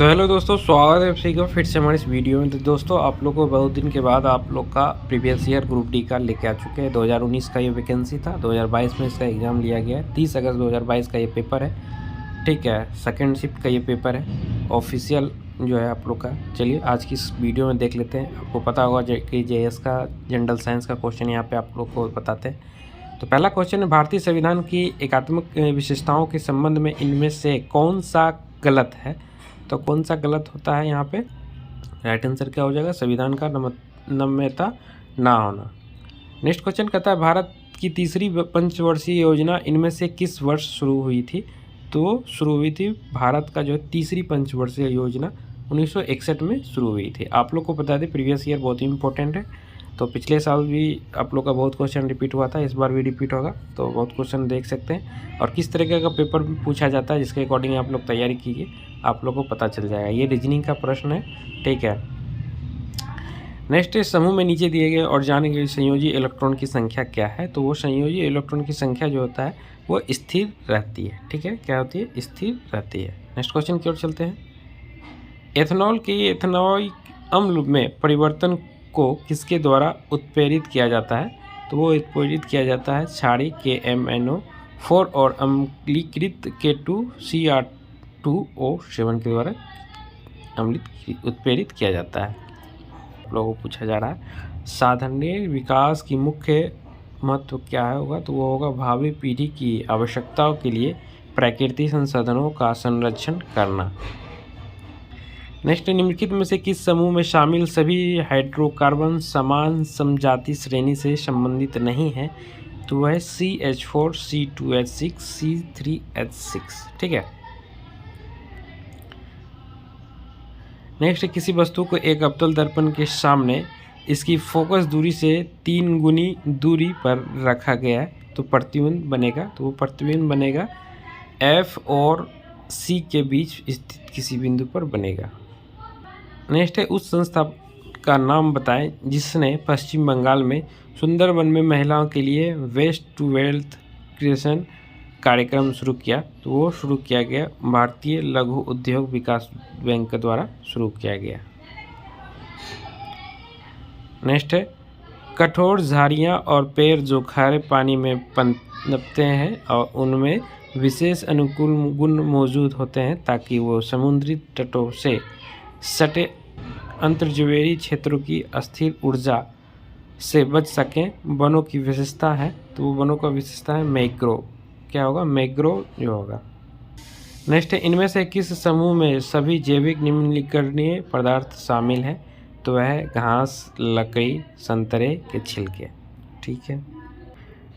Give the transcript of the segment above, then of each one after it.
तो हेलो दोस्तों, स्वागत है आप सभी का फिर से हमारे इस वीडियो में। तो दोस्तों, आप लोग को बहुत दिन के बाद आप लोग का प्रीवियस ईयर ग्रुप डी का लेके आ चुके हैं। 2019 का ये वैकेंसी था, 2022 में इसका एग्ज़ाम लिया गया है। 30 अगस्त 2022 का ये पेपर है, ठीक है। सेकंड शिफ्ट का ये पेपर है, ऑफिशियल जो है आप लोग का। चलिए आज की इस वीडियो में देख लेते हैं। आपको पता होगा कि JS का जनरल साइंस का क्वेश्चन यहाँ पर आप लोग को बताते हैं। तो पहला क्वेश्चन है, भारतीय संविधान की एकात्मक विशेषताओं के संबंध में इनमें से कौन सा गलत है? तो कौन सा गलत होता है यहाँ पे? राइट आंसर क्या हो जाएगा? संविधान का नम्यता ना होना। नेक्स्ट क्वेश्चन कहता है, भारत की तीसरी पंचवर्षीय योजना इनमें से किस वर्ष शुरू हुई थी? तो शुरू हुई थी भारत का जो है तीसरी पंचवर्षीय योजना 1961 में शुरू हुई थी। आप लोग को बता दें, प्रीवियस ईयर बहुत ही इंपॉर्टेंट है। तो पिछले साल भी आप लोग का बहुत क्वेश्चन रिपीट हुआ था, इस बार भी रिपीट होगा। तो बहुत क्वेश्चन देख सकते हैं और किस तरीके का पेपर पूछा जाता है, जिसके अकॉर्डिंग आप लोग तैयारी कीजिए, आप लोग को पता चल जाएगा। ये रीजनिंग का प्रश्न है, ठीक है। नेक्स्ट, समूह में नीचे दिए गए और जाने गए संयोजी इलेक्ट्रॉन की संख्या क्या है? तो वो संयोजी इलेक्ट्रॉन की संख्या जो होता है वो स्थिर रहती है, ठीक है। क्या होती है? स्थिर रहती है। नेक्स्ट क्वेश्चन की ओर चलते हैं। एथेनॉल के एथेनॉइक अम्ल में परिवर्तन को किसके द्वारा उत्प्रेरित किया जाता है? तो वो उत्प्रेरित किया जाता है क्षारीय KMnO4 और अम्लीकृत K2CR2O7 के द्वारा अम्लित उत्प्रेरित किया जाता है। लोगों को पूछा जा रहा है, साधनीय विकास की मुख्य महत्व क्या है होगा? तो वो होगा भावी पीढ़ी की आवश्यकताओं के लिए प्राकृतिक संसाधनों का संरक्षण करना। नेक्स्ट, निम्नलिखित में से किस समूह में शामिल सभी हाइड्रोकार्बन समान समजाति श्रेणी से संबंधित नहीं है? तो वह है CH4, C2H6, C3H6, ठीक है। नेक्स्ट, किसी वस्तु को एक अवतल दर्पण के सामने इसकी फोकस दूरी से 3 गुनी दूरी पर रखा गया है, तो प्रतिबिंब बनेगा। तो वो प्रतिबिंब बनेगा F और C के बीच स्थित किसी बिंदु पर बनेगा। नेक्स्ट है, उस संस्था का नाम बताएं जिसने पश्चिम बंगाल में सुंदरबन में महिलाओं के लिए वेस्ट टू वेल्थ क्रिएशन कार्यक्रम शुरू किया। तो वो शुरू किया गया भारतीय लघु उद्योग विकास बैंक के द्वारा शुरू किया गया। नेक्स्ट है, कठोर झाड़ियाँ और पेड़ जो खारे पानी में पनपते हैं और उनमें विशेष अनुकूल गुण मौजूद होते हैं ताकि वो समुद्री तटों से सटे अंतर्जमीनी क्षेत्रों की अस्थिर ऊर्जा से बच सकें, वनों की विशेषता है। तो वो वनों का विशेषता है मैंग्रोव। क्या होगा? मैंग्रोव जो होगा। नेक्स्ट है, इनमें से किस समूह में सभी जैविक निम्नलिखित पदार्थ शामिल हैं? तो वह है घास, लकड़ी, संतरे के छिलके, ठीक है।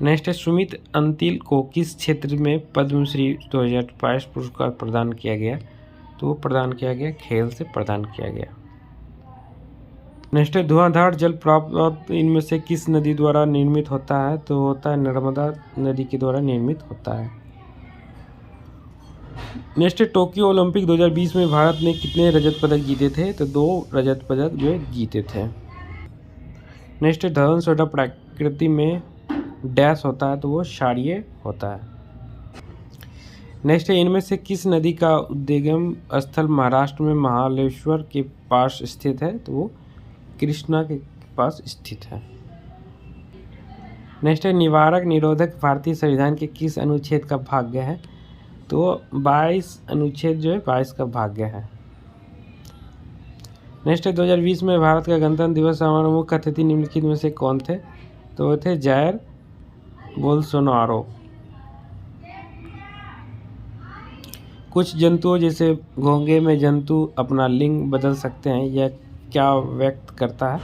नेक्स्ट है, सुमित अंतिल को किस क्षेत्र में पद्मश्री 2022 पुरस्कार प्रदान किया गया? तो वो प्रदान किया गया खेल से प्रदान किया गया। नेक्स्ट है, धुआंधार जल प्राप्त इनमें से किस नदी द्वारा निर्मित होता है? तो होता है नर्मदा नदी के द्वारा निर्मित होता है। नेक्स्ट है, टोक्यो ओलंपिक 2020 में भारत ने कितने रजत पदक जीते थे? तो 2 रजत पदक जो है जीते थे। नेक्स्ट है, धवन सोडा प्रकृति में डैश होता है? तो वो क्षारीय होता है। नेक्स्ट है, इनमें से किस नदी का उद्गम स्थल महाराष्ट्र में महाबलेश्वर के पास स्थित है? तो वो कृष्णा के पास स्थित है। नेक्स्ट है, निवारक निरोधक भारतीय संविधान के किस अनुच्छेद का भाग्य है? तो 22 अनुच्छेद जो है 22 का भाग्य है। नेक्स्ट है, 2020 में भारत का गणतंत्र दिवस समारोह मुख्य अतिथि निम्नलिखित में से कौन थे? तो वो थे जायर बोल्सोनारो। कुछ जंतुओं जैसे घोंघे में जंतु अपना लिंग बदल सकते हैं, यह क्या व्यक्त करता है?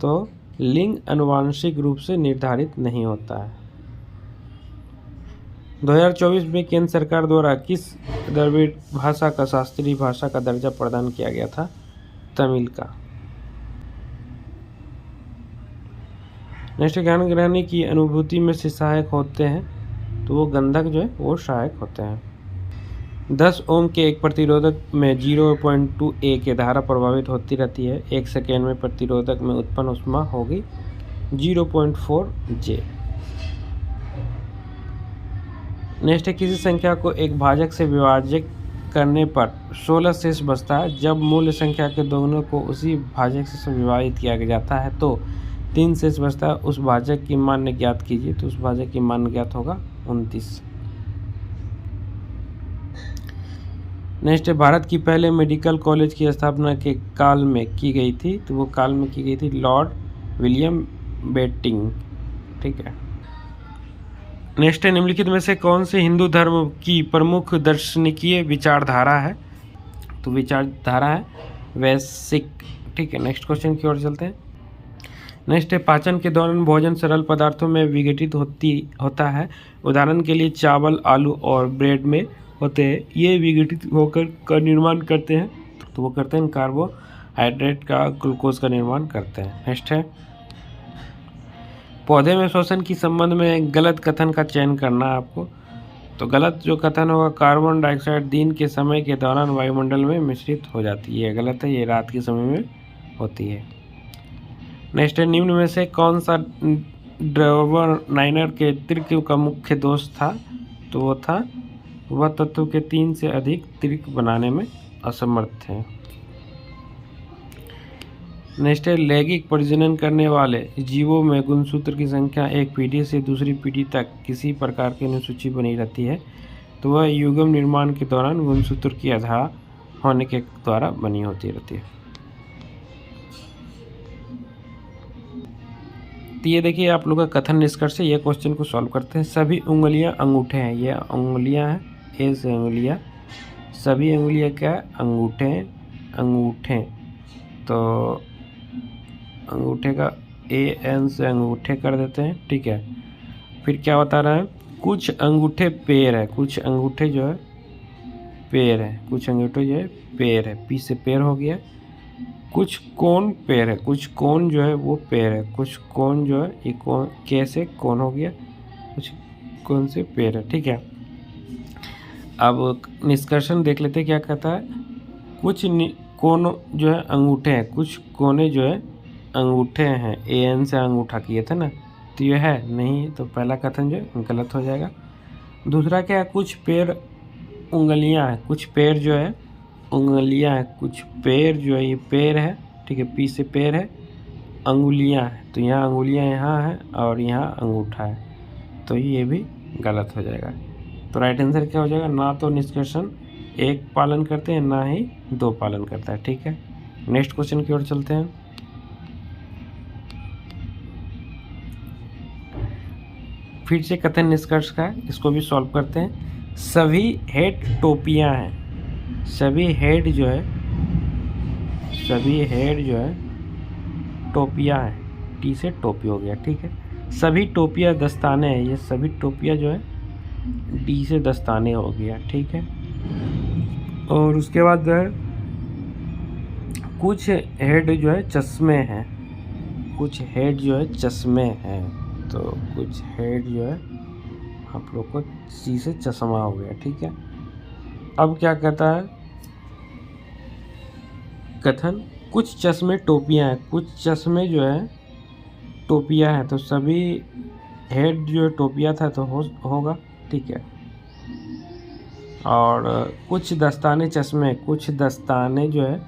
तो लिंग आनुवंशिक रूप से निर्धारित नहीं होता है। 2024 में केंद्र सरकार द्वारा किस द्रविड़ भाषा का शास्त्रीय भाषा का दर्जा प्रदान किया गया था? तमिल का। नेक्स्ट, ज्ञान ग्रहण की अनुभूति में से सहायक होते हैं? तो वो गंधक जो है वो सहायक होते हैं। 10 ओम के एक प्रतिरोधक में 0.2 A की धारा प्रभावित होती रहती है। 1 सेकेंड में प्रतिरोधक में उत्पन्न ऊष्मा होगी 0.4 J। नेक्स्ट है, किसी संख्या को एक भाजक से विभाजित करने पर 16 शेष बचता है। जब मूल संख्या के दोनों को उसी भाजक से विभाजित किया जाता है तो 3 शेष बचता है। उस भाजक की मान ज्ञात कीजिए। तो उस भाजक की मान ज्ञात होगा 29। नेक्स्ट है, भारत की पहले मेडिकल कॉलेज की स्थापना के काल में की गई थी। तो वो काल में की गई थी लॉर्ड विलियम बेंटिंक। ठीक है। नेक्स्ट है, निम्नलिखित में से कौन से हिंदू धर्म की प्रमुख दार्शनिकीय विचारधारा है? तो विचारधारा है वैश्विक। ठीक है। नेक्स्ट क्वेश्चन की ओर चलते हैं। नेक्स्ट है, पाचन के दौरान भोजन सरल पदार्थों में विघटित होता है। उदाहरण के लिए चावल, आलू और ब्रेड में होते हैं। ये विघटित होकर का निर्माण करते हैं। तो वो करते हैं कार्बोहाइड्रेट का, ग्लूकोज का निर्माण करते हैं। नेक्स्ट है, पौधे में श्वसन की संबंध में गलत कथन का चयन करना है आपको। तो गलत जो कथन होगा, कार्बन डाइऑक्साइड दिन के समय के दौरान वायुमंडल में मिश्रित हो जाती है। गलत है, ये रात के समय में होती है। नेक्स्ट है, निम्न में से कौन सा ड्राइवर के त्रिक का मुख्य दोष था? तो वो था वह तत्व के 3 से अधिक त्रिक बनाने में असमर्थ थे। नेक्स्ट है, लैंगिक प्रजनन करने वाले जीवों में गुणसूत्र की संख्या एक पीढ़ी से दूसरी पीढ़ी तक किसी प्रकार की अनुसूची बनी रहती है। तो वह युग्म निर्माण के दौरान गुणसूत्र की आधार होने के द्वारा बनी होती रहती है। तो ये देखिए आप लोग का कथन निष्कर्ष है। ये क्वेश्चन को सॉल्व करते हैं। सभी उंगलियां अंगूठे हैं। ये उंगलियां हैं, ए से उंगलियां। सभी उंगलियां क्या है? अंगूठे। अंगूठे तो अंगूठे का एन से अंगूठे कर देते हैं। ठीक है। फिर क्या बता रहा है? कुछ अंगूठे पैर है। कुछ अंगूठे जो है पैर है। कुछ अंगूठे जो है पैर है। पी से पैर हो गया। कुछ कोण पैर है। कुछ कोण जो है वो पैर है। कुछ कोण जो है ये कोण, कैसे कोण हो गया, कुछ कोण से पैर है। ठीक है। अब निष्कर्षण देख लेते हैं क्या कहता है। कुछ कोण जो है अंगूठे हैं। कुछ कोने जो है अंगूठे हैं। एन से अंगूठा किए थे ना, तो ये है नहीं। तो पहला कथन जो है गलत हो जाएगा। दूसरा क्या है? कुछ पैर उंगलियां हैं। कुछ पैर जो है उंगलियां हैं। कुछ पैर जो है ये पैर है। ठीक है। पी से पैर है। अंगुलियां हैं। तो यहाँ अंगुलियां यहाँ है और यहाँ अंगूठा है। तो ये भी गलत हो जाएगा। तो राइट आंसर क्या हो जाएगा? ना तो निष्कर्षण 1 पालन करते हैं, ना ही 2 पालन करता है। ठीक है। नेक्स्ट क्वेश्चन की ओर चलते हैं। फिर से कथन निष्कर्ष का है, इसको भी सॉल्व करते हैं। सभी हेड टोपियां हैं। सभी हेड जो है टोपियां हैं। टी से टोपी हो गया। ठीक है। सभी टोपियां दस्ताने हैं। ये सभी टोपियां जो है डी से दस्ताने हो गया। ठीक है। और उसके बाद जो है कुछ हेड जो है चश्मे हैं। कुछ हेड जो है चश्मे हैं। तो कुछ हेड जो है आप लोग को सी से चश्मा हो गया। ठीक है। अब क्या कहता है कथन? कुछ चश्मे टोपियां हैं। कुछ चश्मे जो है टोपियां हैं। तो सभी हेड जो टोपियां था तो होगा। ठीक है। और कुछ दस्ताने चश्मे, कुछ दस्ताने जो है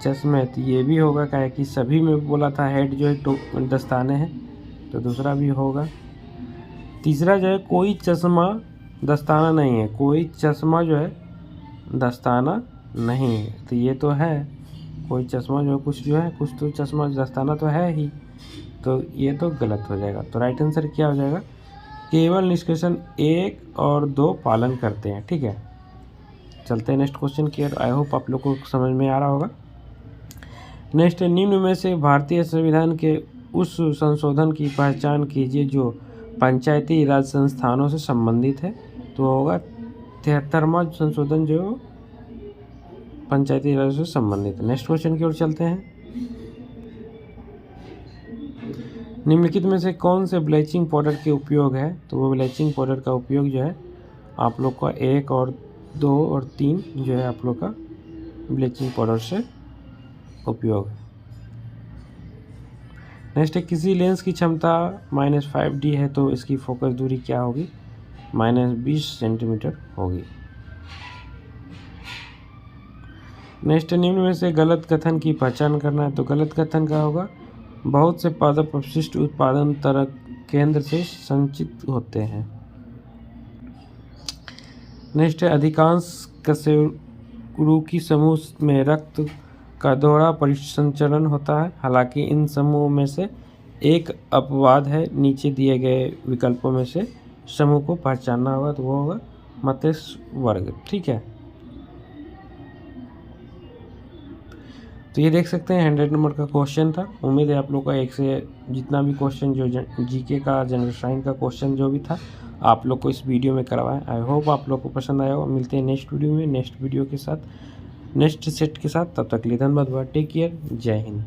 चश्मे, तो ये भी होगा। क्या है कि सभी में बोला था हेड जो है दस्ताने हैं, तो दूसरा भी होगा। तीसरा जो है कोई चश्मा दस्ताना नहीं है। कोई चश्मा जो है दस्ताना नहीं है। तो ये तो है कोई चश्मा जो है कुछ तो चश्मा दस्ताना तो है ही। तो ये तो गलत हो जाएगा। तो राइट आंसर क्या हो जाएगा? केवल निष्कर्षण 1 और 2 पालन करते हैं। ठीक है। चलते हैं नेक्स्ट क्वेश्चन की। आई होप आप लोग को समझ में आ रहा होगा। नेक्स्ट, निम्न में से भारतीय संविधान के उस संशोधन की पहचान कीजिए जो पंचायती राज संस्थानों से संबंधित है। तो होगा 73वां संशोधन जो पंचायती राज से संबंधित है। नेक्स्ट क्वेश्चन की ओर चलते हैं। निम्नलिखित में से कौन से ब्लीचिंग पाउडर के उपयोग है? तो वो ब्लीचिंग पाउडर का उपयोग जो है आप लोग का 1 और 2 और 3 जो है आप लोग का ब्लीचिंग पाउडर से उपयोग है। नेक्स्ट है, किसी लेंस की क्षमता -5D है तो इसकी फोकस दूरी क्या होगी? -20 सेंटीमीटर होगी। नेक्स्ट, निम्न में से गलत कथन की पहचान करना है। तो गलत कथन का होगा, बहुत से पादप अपशिष्ट उत्पादन तरक केंद्र से संचित होते हैं। नेक्स्ट है, अधिकांश कशेरुकी समूह में रक्त का दोहरा परिसंचरण होता है। हालांकि इन समूहों में से एक अपवाद है। नीचे दिए गए विकल्पों में से समूह को पहचानना होगा, तो वो होगा मत्स्य वर्ग। ठीक है, तो ये देख सकते हैं 100 नंबर का क्वेश्चन था। उम्मीद है आप लोग का एक से जितना भी क्वेश्चन जो जीके का, जनरल साइंस का क्वेश्चन जो भी था, आप लोग को इस वीडियो में करवाएं। आई होप आप लोग को पसंद आया होगा। मिलते हैं नेक्स्ट वीडियो में, नेक्स्ट वीडियो के साथ, नेक्स्ट सेट के साथ। तब तक के लिए धन्यवाद, टेक केयर, जय हिंद।